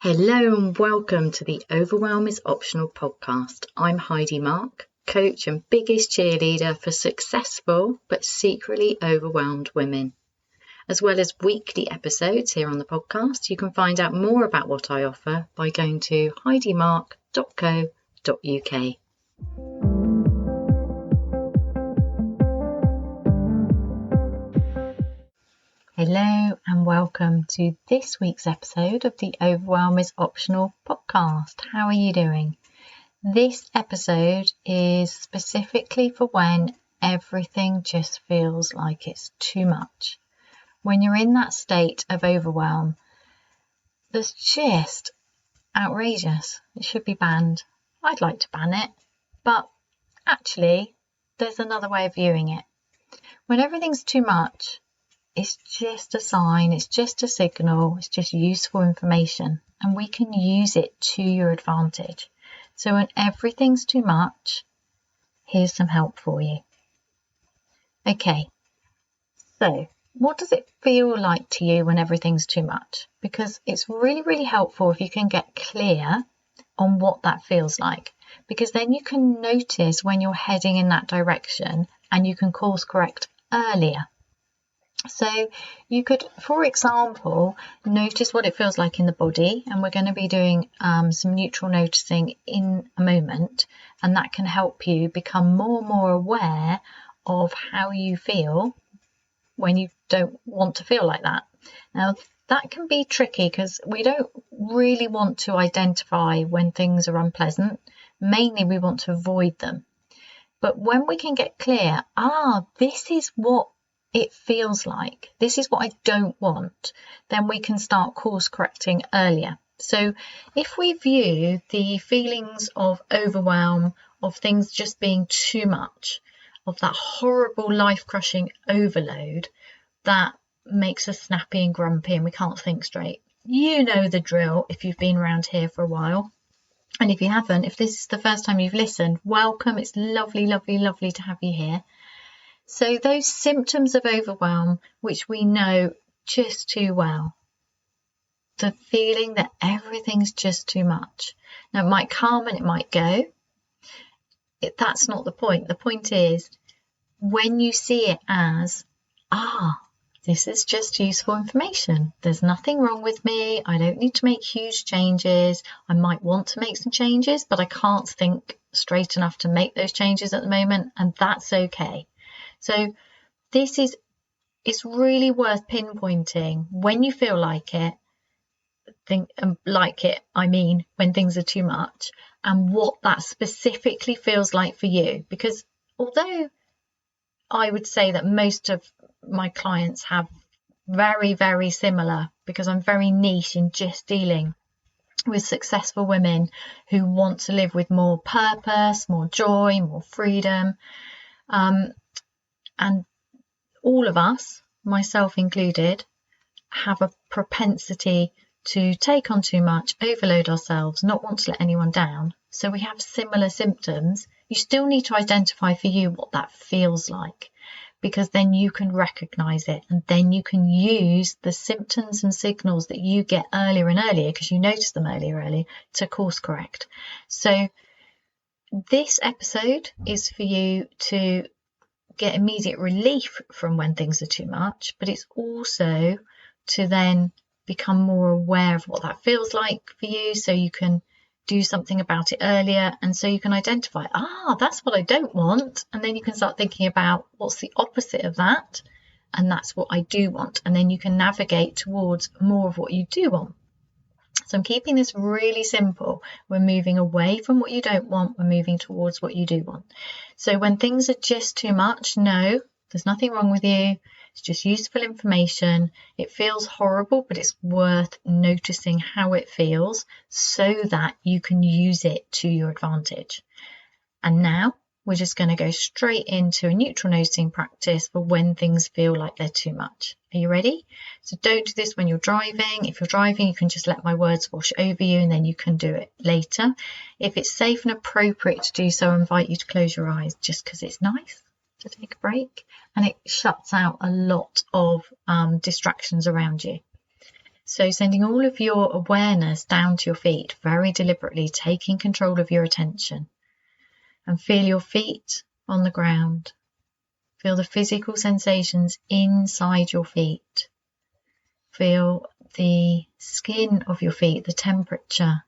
Hello and welcome to the Overwhelm is Optional podcast. I'm Heidi Mark, coach and biggest cheerleader for successful but secretly overwhelmed women. As well as weekly episodes here on the podcast, you can find out more about what I offer by going to heidimark.co.uk. Hello and welcome to this week's episode of the Overwhelm is Optional podcast. How are you doing? This episode is specifically for when everything just feels like it's too much. When you're in that state of overwhelm, that's just outrageous. It should be banned. I'd like to ban it, but actually there's another way of viewing it. When everything's too much, it's just a sign, it's just a signal, it's just useful information, and we can use it to your advantage. So when everything's too much, here's some help for you. Okay, so what does it feel like to you when everything's too much? Because it's really helpful if you can get clear on what that feels like, because then you can notice when you're heading in that direction and you can course correct earlier. So you could, for example, notice what it feels like in the body, and we're going to be doing some neutral noticing in a moment, and that can help you become more and more aware of how you feel when you don't want to feel like that. Now, that can be tricky because we don't really want to identify when things are unpleasant. Mainly, we want to avoid them. But when we can get clear, this is what it feels like, this is what I don't want, then we can start course correcting earlier. So if we view the feelings of overwhelm, of things just being too much, of that horrible life-crushing overload that makes us snappy and grumpy and we can't think straight. You know the drill if you've been around here for a while. And if you haven't, if this is the first time you've listened, welcome. It's lovely to have you here. So those symptoms of overwhelm, which we know just too well, the feeling that everything's just too much. Now, it might come and it might go. That's not the point. The point is when you see it as, this is just useful information. There's nothing wrong with me. I don't need to make huge changes. I might want to make some changes, but I can't think straight enough to make those changes at the moment, and that's okay. So it's really worth pinpointing when you feel like it, when things are too much, and what that specifically feels like for you. Because although I would say that most of my clients have very similar, because I'm very niche in just dealing with successful women who want to live with more purpose, more joy, more freedom. And all of us, myself included, have a propensity to take on too much, overload ourselves, not want to let anyone down. So we have similar symptoms. You still need to identify for you what that feels like, because then you can recognize it, and then you can use the symptoms and signals that you get earlier and earlier, because you notice them earlier, to course correct. So this episode is for you to get immediate relief from when things are too much, but it's also to then become more aware of what that feels like for you, so you can do something about it earlier, and so you can identify, that's what I don't want, and then you can start thinking about what's the opposite of that, and that's what I do want, and then you can navigate towards more of what you do want. So I'm keeping this really simple. We're moving away from what you don't want. We're moving towards what you do want. So when things are just too much, no, there's nothing wrong with you. It's just useful information. It feels horrible, but it's worth noticing how it feels so that you can use it to your advantage. And now we're just going to go straight into a neutral noticing practice for when things feel like they're too much. Are you ready? So don't do this when you're driving. If you're driving, you can just let my words wash over you, and then you can do it later. If it's safe and appropriate to do so, I invite you to close your eyes, just because it's nice to take a break and it shuts out a lot of distractions around you. So sending all of your awareness down to your feet, very deliberately taking control of your attention, and feel your feet on the ground. Feel the physical sensations inside your feet. Feel the skin of your feet, the temperature,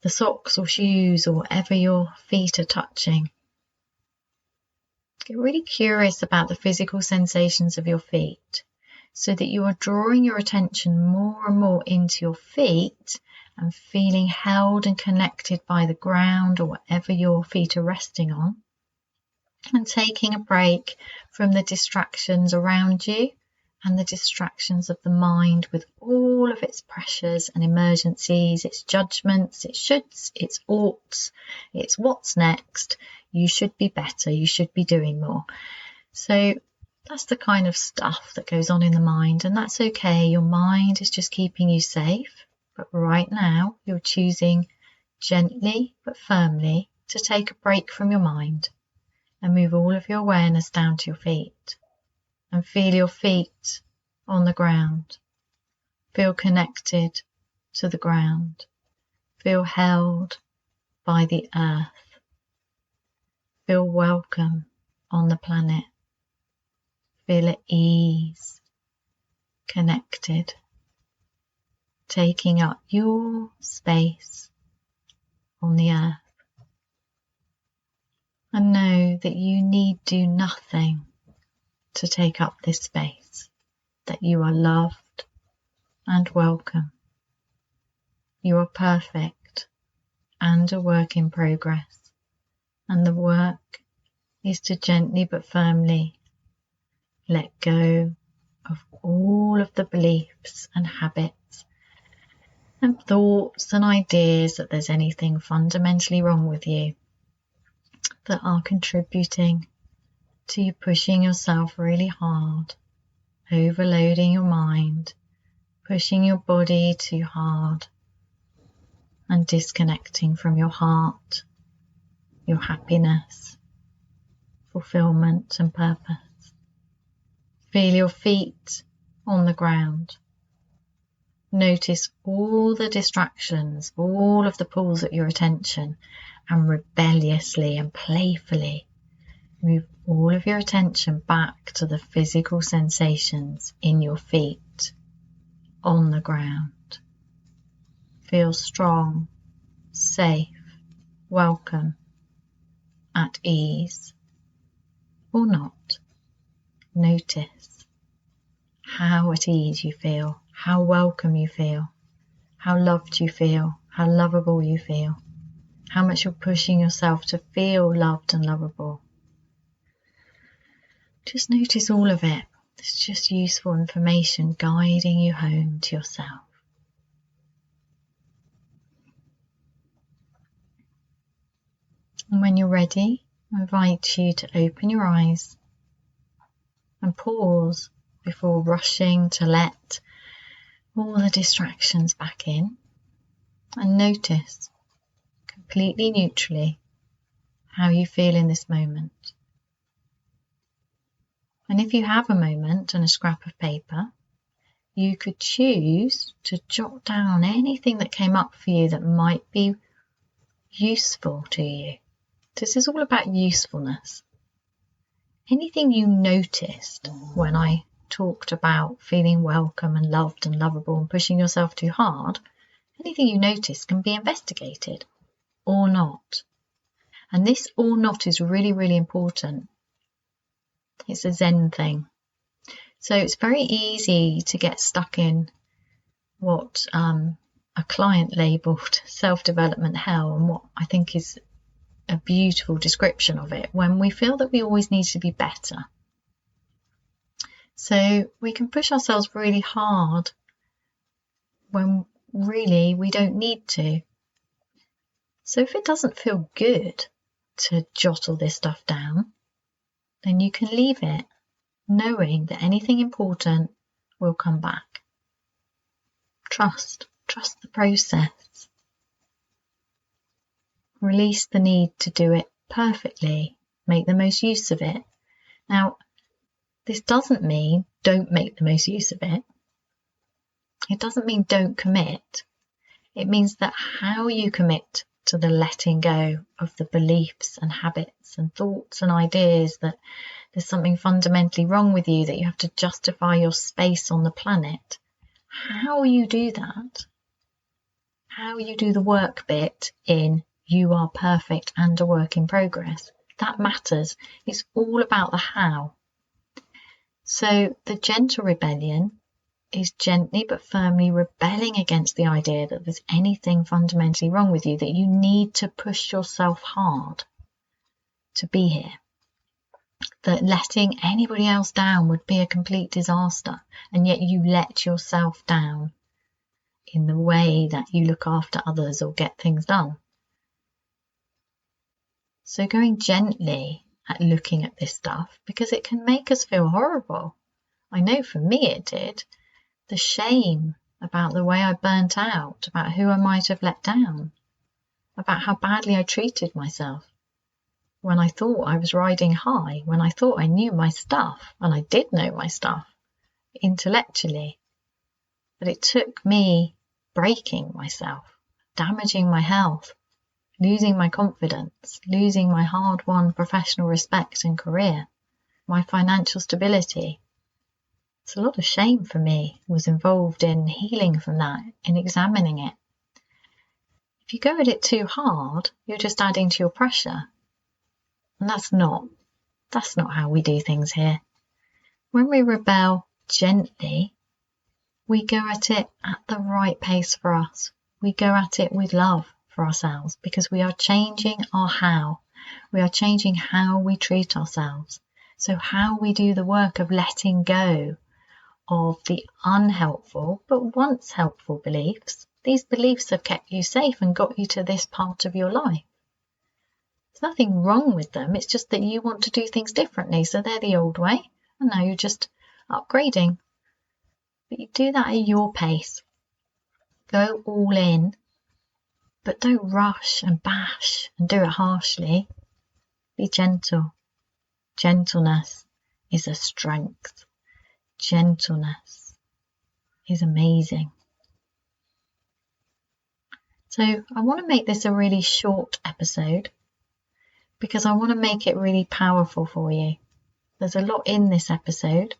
the socks or shoes or whatever your feet are touching. Get really curious about the physical sensations of your feet so that you are drawing your attention more and more into your feet and feeling held and connected by the ground or whatever your feet are resting on, and taking a break from the distractions around you and the distractions of the mind with all of its pressures and emergencies, its judgments, its shoulds, its oughts, its what's next. You should be better, you should be doing more. So that's the kind of stuff that goes on in the mind, and that's okay. Your mind is just keeping you safe, but right now you're choosing gently but firmly to take a break from your mind and move all of your awareness down to your feet. And feel your feet on the ground. Feel connected to the ground. Feel held by the earth. Feel welcome on the planet. Feel at ease, connected, taking up your space on the earth. And know that you need do nothing to take up this space, that you are loved and welcome. You are perfect and a work in progress, and the work is to gently but firmly let go of all of the beliefs and habits and thoughts and ideas that there's anything fundamentally wrong with you that are contributing to you pushing yourself really hard, overloading your mind, pushing your body too hard, and disconnecting from your heart, your happiness, fulfillment and purpose. Feel your feet on the ground. Notice all the distractions, all of the pulls at your attention, and rebelliously and playfully move all of your attention back to the physical sensations in your feet on the ground. Feel strong, safe, welcome, at ease, or not. Notice how at ease you feel, how welcome you feel, how loved you feel, how lovable you feel, how much you're pushing yourself to feel loved and lovable. Just notice all of it. It's just useful information guiding you home to yourself. And when you're ready, I invite you to open your eyes and pause before rushing to let all the distractions back in, and notice completely neutrally how you feel in this moment. And if you have a moment and a scrap of paper, you could choose to jot down anything that came up for you that might be useful to you. This is all about usefulness. Anything you noticed when I talked about feeling welcome and loved and lovable and pushing yourself too hard, anything you notice can be investigated or not. And this or not is really, really important. It's a Zen thing. So it's very easy to get stuck in what a client labelled self-development hell, and what I think is a beautiful description of it, when we feel that we always need to be better. So we can push ourselves really hard when really we don't need to. So if it doesn't feel good to jot all this stuff down, then you can leave it, knowing that anything important will come back. Trust the process. Release the need to do it perfectly. Make the most use of it. Now, this doesn't mean don't make the most use of it. It doesn't mean don't commit. It means that how you commit to the letting go of the beliefs and habits and thoughts and ideas that there's something fundamentally wrong with you, that you have to justify your space on the planet. How you do that, how you do the work bit in you are perfect and a work in progress, that matters. It's all about the how. So the gentle rebellion is gently but firmly rebelling against the idea that there's anything fundamentally wrong with you, that you need to push yourself hard to be here, that letting anybody else down would be a complete disaster, and yet you let yourself down in the way that you look after others or get things done. So going gently at looking at this stuff, because it can make us feel horrible. I know for me it did. The shame about the way I burnt out, about who I might have let down, about how badly I treated myself when I thought I was riding high, when I thought I knew my stuff, and I did know my stuff intellectually. But it took me breaking myself, damaging my health, losing my confidence, losing my hard-won professional respect and career, my financial stability. It's a lot of shame for me was involved in healing from that, in examining it. If you go at it too hard, you're just adding to your pressure. And that's not how we do things here. When we rebel gently, we go at it at the right pace for us. We go at it with love for ourselves, because we are changing our how. We are changing how we treat ourselves. So how we do the work of letting go of the unhelpful but once helpful beliefs. These beliefs have kept you safe and got you to this part of your life. There's nothing wrong with them, it's just that you want to do things differently, so they're the old way, and now you're just upgrading. But you do that at your pace. Go all in, but don't rush and bash and do it harshly. Be gentle. Gentleness is a strength. Gentleness is amazing. So I want to make this a really short episode because I want to make it really powerful for you. There's a lot in this episode,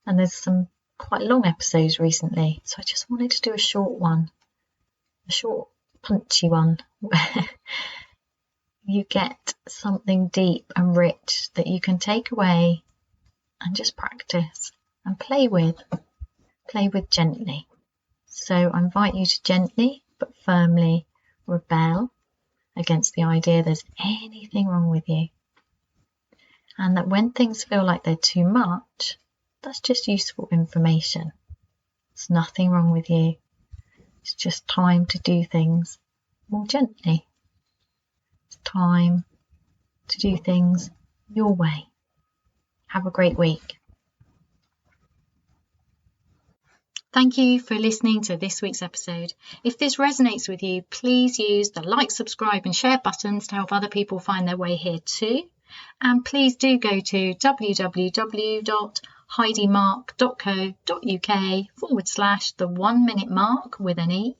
and there's some quite long episodes recently, so I just wanted to do a short one, a short punchy one where you get something deep and rich that you can take away and just practice and play with gently. So I invite you to gently but firmly rebel against the idea there's anything wrong with you, and that when things feel like they're too much, that's just useful information. There's nothing wrong with you. It's just time to do things more gently. It's time to do things your way. Have a great week. Thank you for listening to this week's episode. If this resonates with you, please use the like, subscribe and share buttons to help other people find their way here too. And please do go to www.heidimark.co.uk/the 1 minute mark with an E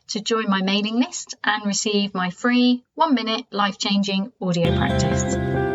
to join my mailing list and receive my free 1 minute life-changing audio practice.